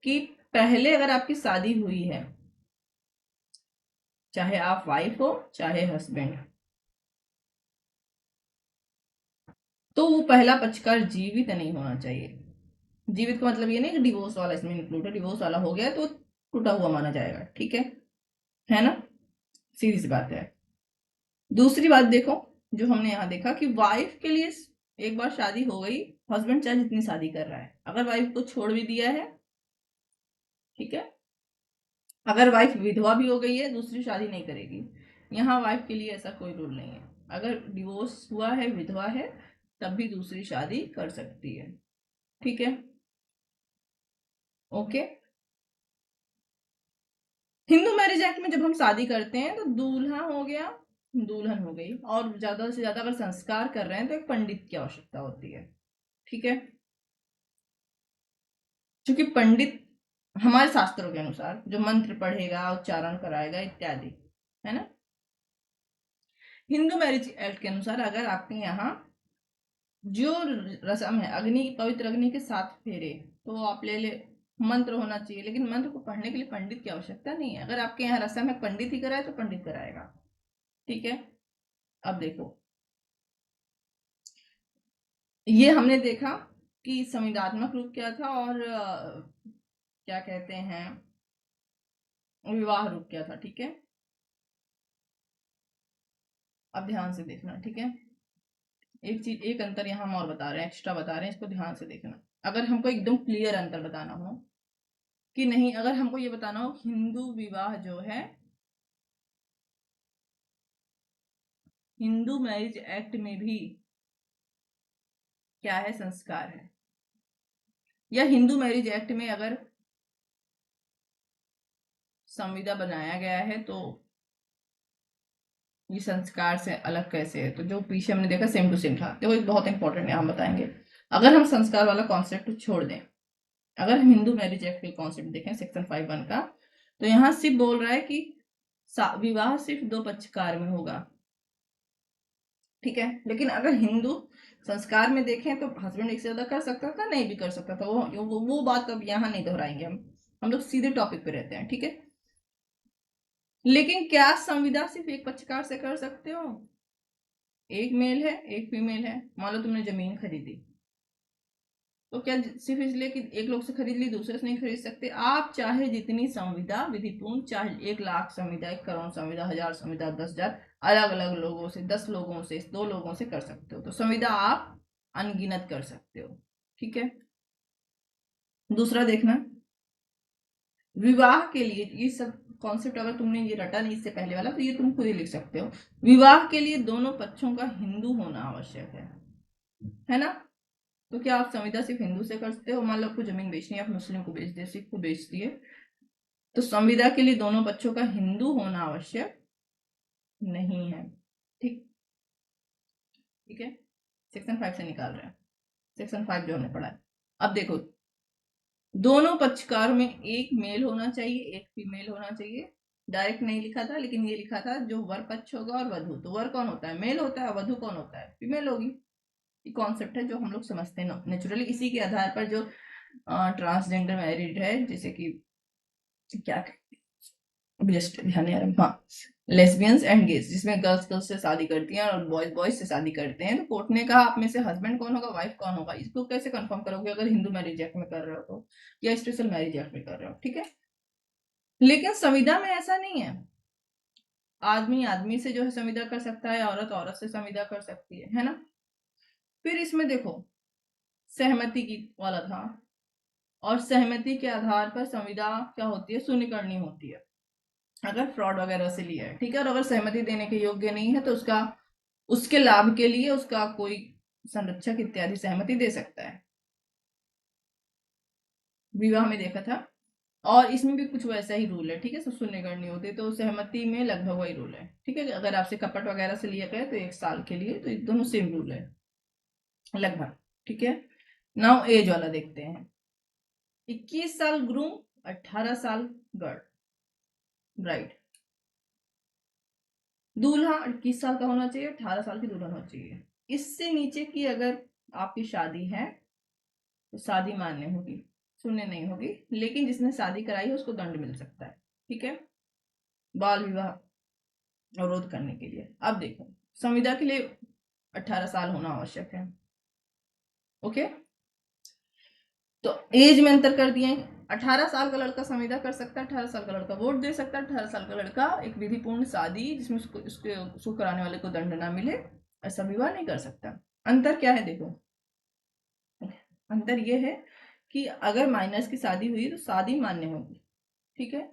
कि पहले अगर आपकी शादी हुई है, चाहे आप वाइफ हो चाहे हस्बैंड, तो वो पहला पक्षकार जीवित नहीं होना चाहिए। जीवित का मतलब ये नहीं कि डिवोर्स वाला इसमें इंक्लूड है, डिवोर्स वाला हो गया तो टूटा हुआ माना जाएगा, ठीक है ना, सीधी सी बात है। दूसरी बात देखो, जो हमने यहाँ देखा कि वाइफ के लिए एक बार शादी हो गई, हस्बैंड चाहे जितनी शादी कर रहा है, अगर वाइफ को छोड़ भी दिया है, ठीक है, अगर वाइफ विधवा भी हो गई है, दूसरी शादी नहीं करेगी, यहाँ वाइफ के लिए ऐसा कोई रूल नहीं है, अगर डिवोर्स हुआ है, विधवा है, तब भी दूसरी शादी कर सकती है, ठीक है, ओके। हिंदू मैरिज एक्ट में जब हम शादी करते हैं तो दूल्हा हो गया, दुल्हन हो गई, और ज्यादा से ज्यादा अगर संस्कार कर रहे हैं तो एक पंडित की आवश्यकता होती है, ठीक है, क्योंकि पंडित हमारे शास्त्रों के अनुसार जो मंत्र पढ़ेगा, उच्चारण कराएगा इत्यादि, है ना। हिंदू मैरिज एक्ट के अनुसार अगर आपके यहाँ जो रस्म है, अग्नि, पवित्र अग्नि के 7 फेरे, तो आप ले ले, मंत्र होना चाहिए, लेकिन मंत्र को पढ़ने के लिए पंडित की आवश्यकता नहीं है, अगर आपके यहाँ रस्म है पंडित ही कराए तो पंडित कराएगा, ठीक है। अब देखो, ये हमने देखा कि संविदात्मक रूप क्या था और क्या कहते हैं, विवाह रूप क्या था, ठीक है। अब ध्यान से देखना, ठीक है, एक चीज, एक अंतर यहाँ हम और बता रहे हैं, एक्स्ट्रा बता रहे हैं, इसको ध्यान से देखना, अगर हमको एकदम क्लियर अंतर बताना हो कि नहीं, अगर हमको ये बताना हो हिंदू विवाह जो है, हिंदू मैरिज एक्ट में भी क्या है, संस्कार है, या हिंदू मैरिज एक्ट में अगर संविदा बनाया गया है तो ये संस्कार से अलग कैसे है, तो जो पीछे हमने देखा सेम टू सेम था, देखो एक बहुत इंपॉर्टेंट है, हम बताएंगे। अगर हम संस्कार वाला कॉन्सेप्ट छोड़ दें, अगर हम हिंदू मैरिज एक्ट के कॉन्सेप्ट देखें सेक्शन 5(1) का, तो यहाँ सिर्फ बोल रहा है कि विवाह सिर्फ दो पक्षकार में होगा, ठीक है, लेकिन अगर हिंदू संस्कार में देखें तो हस्बैंड एक से ज्यादा कर सकता था, नहीं भी कर सकता था, वो बात अब यहाँ नहीं दोहराएंगे, हम लोग सीधे टॉपिक पे रहते हैं, ठीक है। लेकिन क्या संविदा सिर्फ एक पक्षकार से कर सकते हो, एक मेल है एक फीमेल है, मान लो तुमने जमीन खरीदी, तो क्या सिर्फ इसलिए कि एक लोग से खरीद ली दूसरे से नहीं खरीद सकते, आप चाहे जितनी संविदा विधिपूर्ण, चाहे 1 लाख संविदा, 1 करोड़ संविदा, 1000 संविदा, 10,000, अलग अलग लोगों से, 10 लोगों से, 2 लोगों से कर सकते हो, तो संविदा आप अनगिनत कर सकते हो, ठीक है। दूसरा देखना, विवाह के लिए ये सब कॉन्सेप्ट अगर तुमने ये रटा नहीं इससे पहले वाला, तो ये तुम खुद ही लिख सकते हो, विवाह के लिए दोनों पक्षों का हिंदू होना आवश्यक है ना। तो क्या आप संविदा सिर्फ हिंदू से कर सकते हो? मान लो आपको जमीन बेचनी है, आप मुस्लिम को बेच दिए, सिख को बेच दिए, तो संविदा के लिए दोनों पक्षों का हिंदू होना आवश्यक नहीं है। ठीक ठीक है, सेक्शन 5 से निकाल रहे हैं, सेक्शन 5 जो हमने पढ़ा है। अब देखो, दोनों पक्षकारों में एक मेल होना चाहिए, एक फीमेल होना चाहिए। डायरेक्ट नहीं लिखा था, लेकिन ये लिखा था जो वर पक्ष होगा और वधु, तो वर कौन होता है? मेल होता है। वधु कौन होता है? फीमेल होगी। ये कॉन्सेप्ट है जो हम लोग समझते हैं नेचुरली। इसी के आधार पर जो ट्रांसजेंडर मैरिड है, जैसे कि क्या जस्ट ध्यान नहीं आ रहा, हाँ, लेस्बियंस एंड गेज, जिसमें गर्ल्स गर्ल्स से शादी करती हैं और बॉयज बॉयज से शादी करते हैं, तो कोर्ट ने कहा आप में से हस्बैंड कौन होगा, वाइफ कौन होगा। इसको कैसे कंफर्म करोगे अगर हिंदू मैरिज एक्ट में कर रहे हो तो, या स्पेशल मैरिज एक्ट में कर रहे हो? ठीक है, लेकिन संविदा में ऐसा नहीं है। आदमी आदमी से जो है संविदा कर सकता है, औरत औरत से संविदा कर सकती है ना। फिर इसमें देखो, सहमति की वाला था, और सहमति के आधार पर संविदा क्या होती है? शून्य करनी होती है अगर फ्रॉड वगैरह से लिया है। ठीक है, और अगर सहमति देने के योग्य नहीं है तो उसका, उसके लाभ के लिए उसका कोई संरक्षक इत्यादि सहमति दे सकता है। विवाह में देखा था, और इसमें भी कुछ वैसा ही रूल है। ठीक है, सब शून्य करनी होती है, तो सहमति में लगभग वही रूल है। ठीक है, अगर आपसे कपट वगैरह से लिया गया तो 1 साल के लिए, तो दोनों सेम रूल है लगभग। ठीक है, नाउ एज वाला देखते हैं। 21 साल ग्रूम, 18 साल गर्ल ब्राइड। दूल्हा 21 साल का होना चाहिए, 18 साल की दुल्हन होनी चाहिए। इससे नीचे की अगर आपकी शादी है तो शादी मान्य होगी, शून्य नहीं होगी, लेकिन जिसने शादी कराई है उसको दंड मिल सकता है। ठीक है, बाल विवाह अवरोध करने के लिए। अब देखो, संविदा के लिए 18 साल होना आवश्यक है। ओके, तो एज में अंतर कर दिए। 18 साल का लड़का संविदा कर सकता है, 18 साल का लड़का वोट दे सकता है, 18 साल का लड़का एक विधिपूर्ण शादी जिसमें उसको कराने वाले को दंड ना मिले, ऐसा विवाह नहीं कर सकता। अंतर क्या है देखो, अंतर यह है कि अगर माइनर्स की शादी हुई तो शादी मान्य होगी। ठीक है,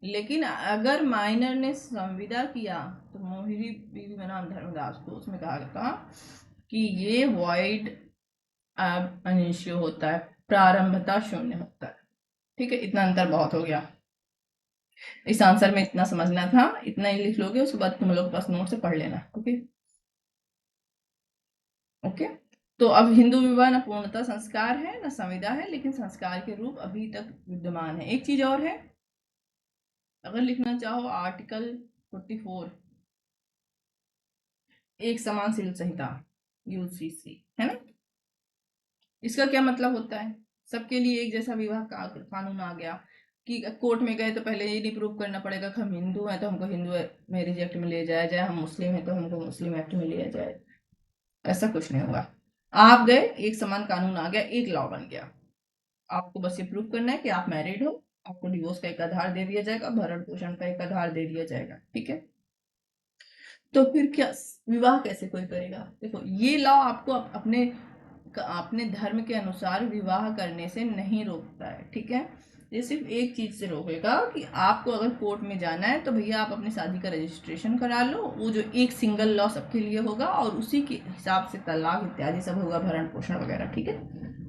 लेकिन अगर माइनर ने संविदा किया तो मोहिनी बीवी बनाम धर्मदास को उसमें कहा था कि ये वॉइड अब अनिश्चय होता है, प्रारंभता शून्य होता है। ठीक है, इतना अंतर बहुत हो गया। इस आंसर में इतना समझना था, इतना ही लिख लोगे, उसके बाद तुम लोग पास नोट से पढ़ लेना। ओके ओके, तो अब हिंदू विवाह न पूर्णतः संस्कार है न संविदा है, लेकिन संस्कार के रूप अभी तक विद्यमान है। एक चीज और है, अगर लिखना चाहो आर्टिकल 44, एक समानशील संहिता, यूसीसी, है ना। इसका क्या मतलब होता है? सबके लिए एक जैसा विवाह का कानून आ गया, कि कोर्ट में गए तो पहले ये नहीं प्रूव करना पड़ेगा कि हम हिंदू हैं तो हमको हिंदू मैरिज एक्ट में ले जाया जाए, हम मुस्लिम हैं तो हमको मुस्लिम एक्ट में लिया जाए। ऐसा कुछ नहीं होगा। आप गए, एक समान कानून आ गया, एक लॉ बन गया। आपको बस ये प्रूव करना है कि आप मैरिड हो, आपको डिवोर्स का एक आधार दे दिया जाएगा, भरण पोषण का एक आधार दे दिया जाएगा। ठीक है, तो फिर क्या विवाह कैसे कोई करेगा? देखो, ये लॉ आपको अपने अपने धर्म के अनुसार विवाह करने से नहीं रोकता है। ठीक है, ये सिर्फ एक चीज से रोकेगा कि आपको अगर कोर्ट में जाना है तो भैया आप अपनी शादी का रजिस्ट्रेशन करा लो, वो जो एक सिंगल लॉ सबके लिए होगा, और उसी के हिसाब से तलाक इत्यादि सब होगा, भरण पोषण वगैरह। ठीक है,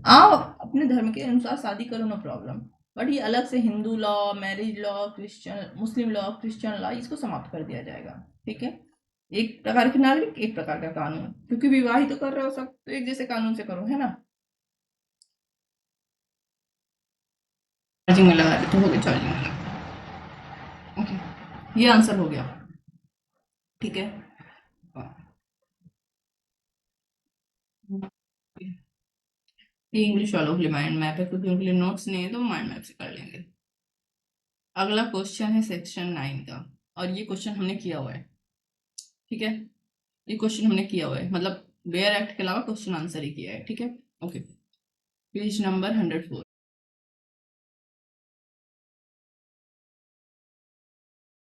आप अपने धर्म के अनुसार शादी करो, नो प्रॉब्लम। बट ये अलग से Hindu law, marriage law, Christian Muslim law, Christian law, इसको समाप्त कर दिया जाएगा। ठीक है, एक प्रकार के नागरिक, एक प्रकार का कानून, क्योंकि विवाह ही तो कर रहे हो सब, तो एक जैसे कानून से करो, है ना। चार्जिंग में लगा देते हो गया, चार्जिंग में लगा। ओके, ये आंसर हो गया। ठीक है, ये इंग्लिश वालों के लिए माइंड मैप है, क्योंकि उनके लिए नोट्स नहीं है तो माइंड मैप से कर लेंगे। अगला क्वेश्चन है सेक्शन 9 का, और ये क्वेश्चन हमने किया हुआ है। ठीक है, ये क्वेश्चन हमने किया हुआ है, मतलब बेयर एक्ट के अलावा क्वेश्चन आंसर ही किया है। ठीक है, ओके, पेज नंबर 104।